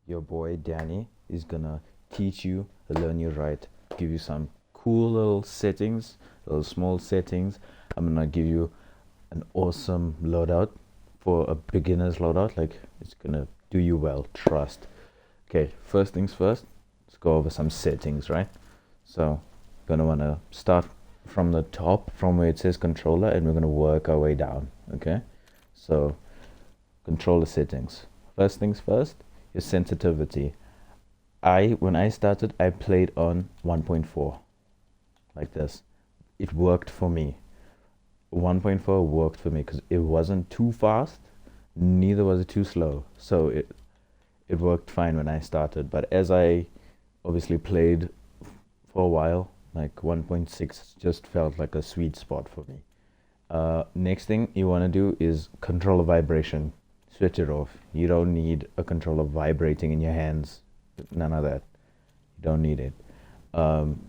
Your boy Danny is gonna teach you, learn you right, give you some cool little settings, little small settings. I'm gonna give you an awesome loadout for a beginner's loadout. Like, it's gonna do you well, trust. Okay, first things first, let's go over some settings, right? So, gonna wanna start from the top, from where it says controller, and we're gonna work our way down. Okay, so controller settings. First things first, your sensitivity. When I started, I played on 1.4, like this. It worked for me. 1.4 worked for me because it wasn't too fast, neither was it too slow. So it worked fine when I started. But as I obviously played for a while, like 1.6 just felt like a sweet spot for me. Next thing you want to do is controller vibration. Switch it off. You don't need a controller vibrating in your hands. None of that. You don't need it.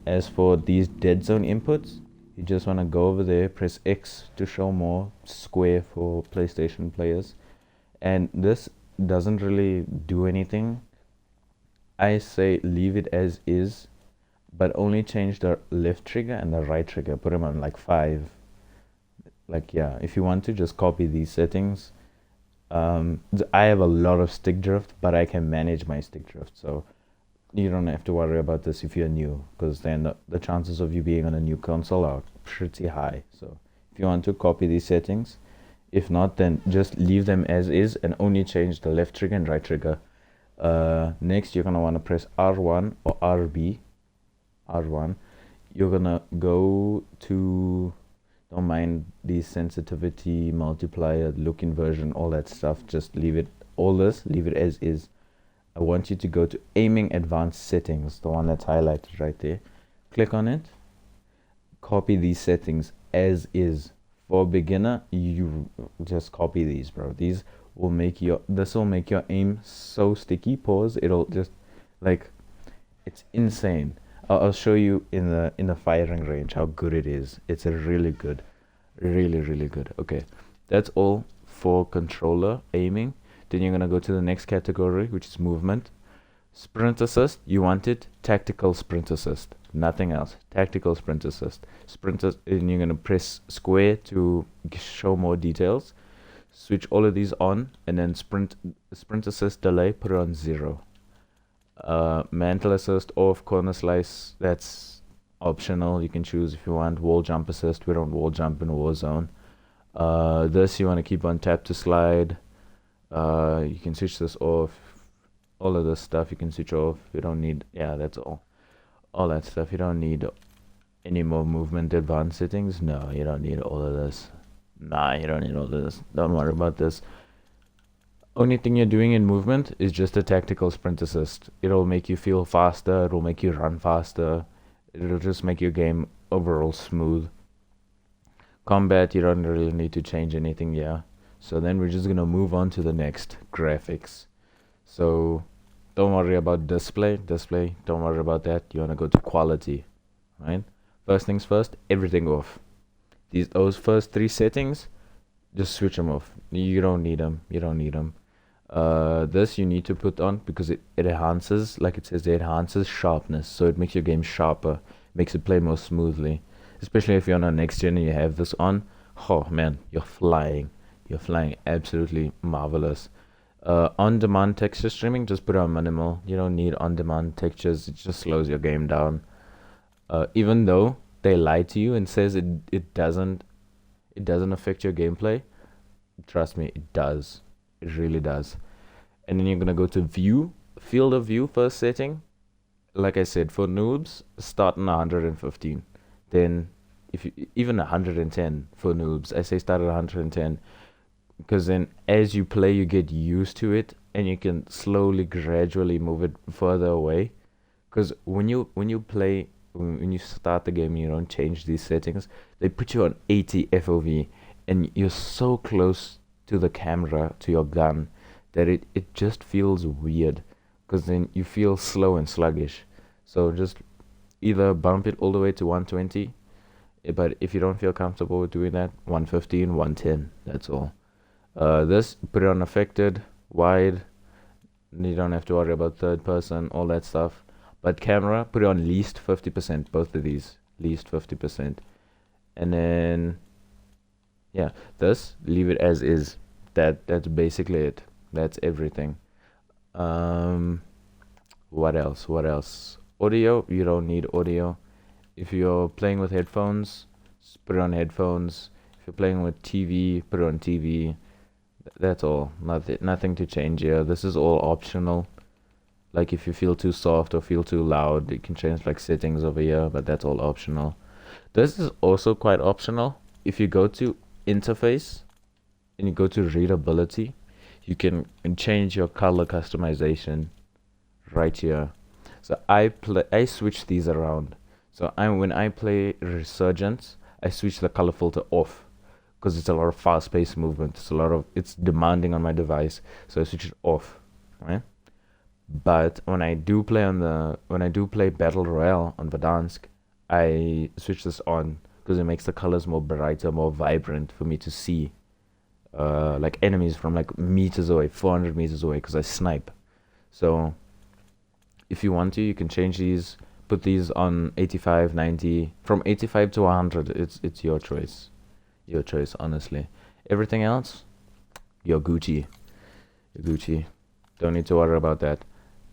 As for these dead zone inputs, you just want to go over there, press X to show more, square for PlayStation players. And this doesn't really do anything. I say leave it as is, but only change the left trigger and the right trigger. Put them on like 5. Like, yeah, if you want to, just copy these settings. I have a lot of stick drift, but I can manage my stick drift. So you don't have to worry about this if you're new, because then the chances of you being on a new console are pretty high. So if you want to copy these settings, if not, then just leave them as is and only change the left trigger and right trigger. Next, you're gonna want to press R1 or RB. R1. You're gonna go to, don't mind the sensitivity multiplier, look inversion, all that stuff. Just leave it, all this, leave it as is. I want you to go to aiming advanced settings, the one that's highlighted right there. Click on it. Copy these settings as is. For beginner, you just copy these, bro. This will make your aim so sticky. Pause. It'll just, like, it's insane. I'll show you in the firing range how good it is. It's a really good, really good. Okay, that's all for controller aiming. Then you're gonna go to the next category, which is movement. Sprint assist, you want it tactical sprint assist, nothing else. Tactical sprint assist. And you're gonna press square to show more details. Switch all of these on, and then sprint assist delay, put it on 0. Mantle assist off, corner slice, that's optional. You can choose if you want. Wall jump assist, we don't wall jump in Warzone. This you want to keep on tap to slide. You can switch this off. All of this stuff you can switch off. You don't need, yeah, that's all that stuff. You don't need any more movement advanced settings. No, you don't need all of this. Nah, you don't need all of this. Don't worry about this. Only thing you're doing in movement is just a tactical sprint assist. It'll make you feel faster, it'll make you run faster, it'll just make your game overall smooth. Combat, you don't really need to change anything, yeah. So then we're just gonna move on to the next, graphics. So don't worry about display, don't worry about that. You wanna go to quality, right? First things first, everything off. Those first 3 settings, just switch them off. You don't need them. This you need to put on because it enhances, like it says, it enhances sharpness. So it makes your game sharper, makes it play more smoothly. Especially if you're on a next gen and you have this on. Oh man, you're flying. You're flying, absolutely marvelous. On-demand texture streaming, just put it on minimal. You don't need on-demand textures. It just slows your game down. Even though they lie to you and says it doesn't affect your gameplay, trust me, it does. It really does. And then you're gonna go to view, field of view first setting. Like I said, for noobs, start on 115. Then if you even 110 for noobs, I say start at 110, because then as you play you get used to it and you can slowly gradually move it further away. Because when you start the game, you don't change these settings, they put you on 80 FOV and you're so close to the camera, to your gun, that it just feels weird, because then you feel slow and sluggish. So just either bump it all the way to 120, but if you don't feel comfortable with doing that, 115, 110, that's all. This, put it on affected, wide, You don't have to worry about third person, all that stuff. But camera, put it on least 50%, both of these, least 50%. And then, yeah, this, leave it as is. That's basically it. That's everything. What else? What else? Audio, you don't need audio. If you're playing with headphones, put it on headphones. If you're playing with TV, put it on TV. That's all. Nothing to change here. This is all optional. Like if you feel too soft or feel too loud, you can change like settings over here, but that's all optional. This is also quite optional. If you go to interface and you go to readability, you can change your color customization right here. So I switch these around. So when I play Resurgence, I switch the color filter off because it's a lot of fast-paced movement. It's demanding on my device, so I switch it off, right? But when I do play Battle Royale on Verdansk, I switch this on because it makes the colors more brighter, more vibrant for me to see like enemies from like meters away, 400 meters away, because I snipe. So if you want to, you can change these, put these on 85, 90, from 85 to 100. It's your choice. Your choice, honestly. Everything else, you're Gucci. You're Gucci. Don't need to worry about that.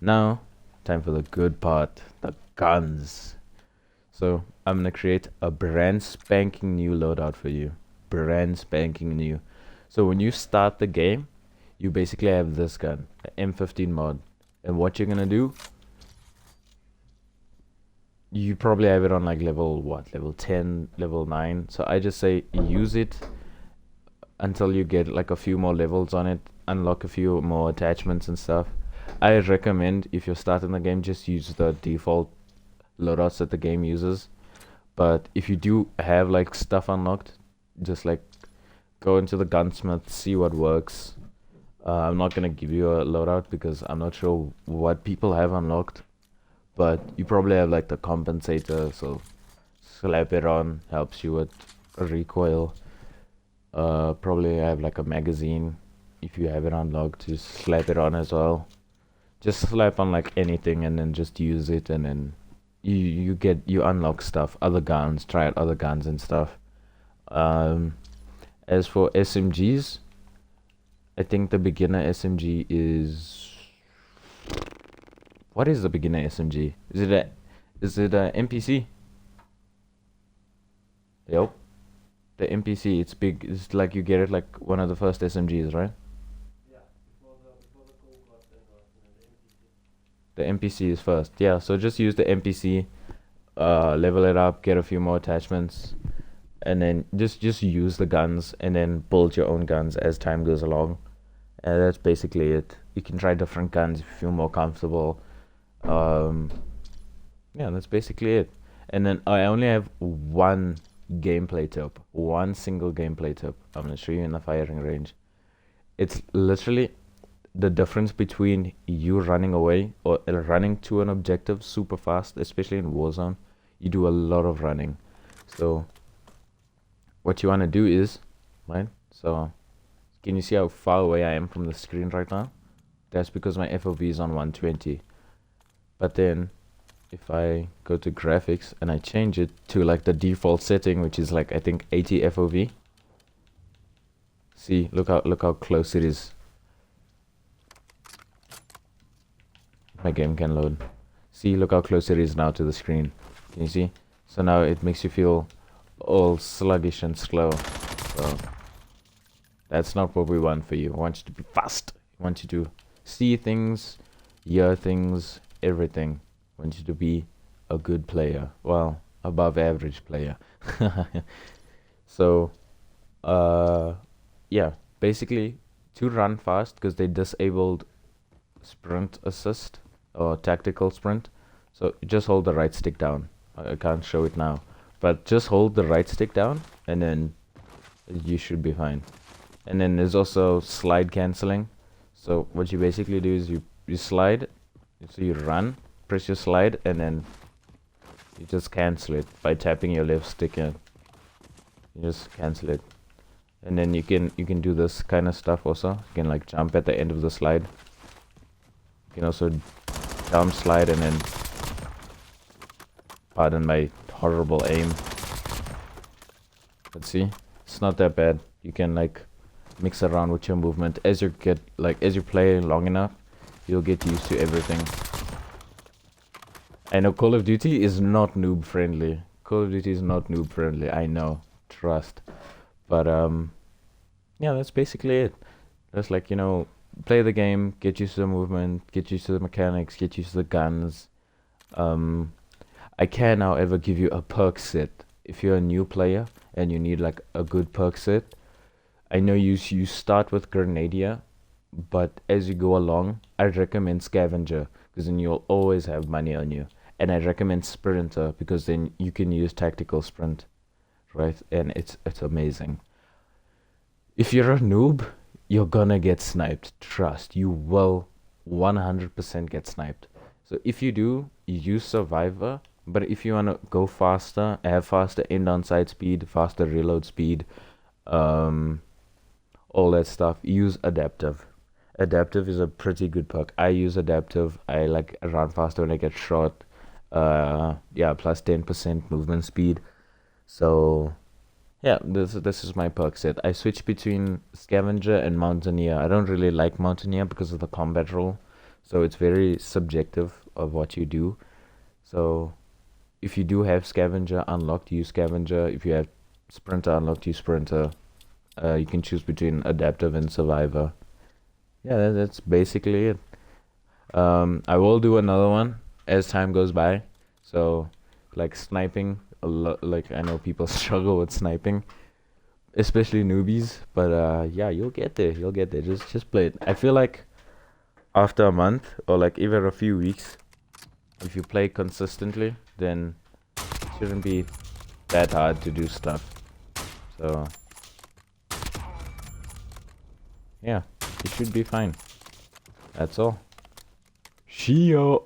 Now, time for the good part, the guns. So I'm gonna create a brand spanking new loadout for you. Brand spanking new. So when you start the game, you basically have this gun, the M15 mod. And what you're gonna do, you probably have it on like level 10, level 9. So I just say use it until you get like a few more levels on it, unlock a few more attachments and stuff. I recommend if you're starting the game, just use the default loadouts that the game uses. But if you do have like stuff unlocked, just like go into the gunsmith, see what works. I'm not gonna give you a loadout because I'm not sure what people have unlocked, but you probably have like the compensator, so slap it on, helps you with recoil. Probably have like a magazine if you have it unlocked, just slap it on as well. Just slap on like anything and then just use it, and then you unlock stuff, other guns, try out other guns and stuff. As for SMGs, I think the beginner SMG is, what is the beginner SMG? Is it a MPC? Yep. The MPC, it's big. It's like you get it like one of the first SMGs, right? The MPC is first. Yeah, so just use the MPC, level it up, get a few more attachments, and then just use the guns and then build your own guns as time goes along. And that's basically it. You can try different guns if you feel more comfortable. Yeah, that's basically it. And then I only have one gameplay tip, one single gameplay tip. I'm gonna show you in the firing range. It's literally the difference between you running away or running to an objective super fast, especially in Warzone. You do a lot of running. So what you want to do is, right? So can you see how far away I am from the screen right now? That's because my FOV is on 120. But then if I go to graphics and I change it to like the default setting, which is like I think 80 FOV. See, look how close it is. My game can load. See, look how close it is now to the screen. Can you see? So now it makes you feel all sluggish and slow. So that's not what we want for you. We want you to be fast. We want you to see things, hear things, everything. We want you to be a good player. Well, above average player. So, yeah, basically to run fast, because they disabled sprint assist or tactical sprint. So just hold the right stick down. I can't show it now, but just hold the right stick down and then you should be fine. And then there's also slide canceling. So what you basically do is you slide, so you run, press your slide, and then you just cancel it by tapping your left stick in. You just cancel it. And then you can do this kind of stuff also. You can like jump at the end of the slide. You can also jump, slide, and then, pardon my horrible aim. Let's see, it's not that bad. You can like mix around with your movement as you play long enough. You'll get used to everything. I know Call of Duty is not noob friendly. Call of Duty is not noob friendly. I know, trust. But yeah, that's basically it. That's like, you know, play the game, get used to the movement, get used to the mechanics, get used to the guns. I can, however, give you a perk set if you're a new player and you need like a good perk set. I know you start with Grenadier, but as you go along, I'd recommend Scavenger because then you'll always have money on you. And I recommend Sprinter because then you can use Tactical Sprint, right? And it's amazing. If you're a noob, you're gonna get sniped. Trust, you will 100% get sniped. So if you do, you use Survivor. But if you wanna go faster, have faster end on sight speed, faster reload speed, all that stuff, use Adaptive. Adaptive is a pretty good perk. I use Adaptive. I like run faster when I get shot. Yeah, plus 10% movement speed. So yeah, this is my perk set. I switch between Scavenger and Mountaineer. I don't really like Mountaineer because of the combat role. So it's very subjective of what you do. So if you do have Scavenger unlocked, use Scavenger. If you have Sprinter unlocked, use Sprinter. You can choose between Adaptive and Survivor. Yeah, that's basically it. I will do another one as time goes by. So, like sniping, like I know people struggle with sniping, especially newbies. But yeah, you'll get there. You'll get there. Just play it. I feel like after a month or like even a few weeks, if you play consistently, then it shouldn't be that hard to do stuff. So yeah, it should be fine. That's all. See ya.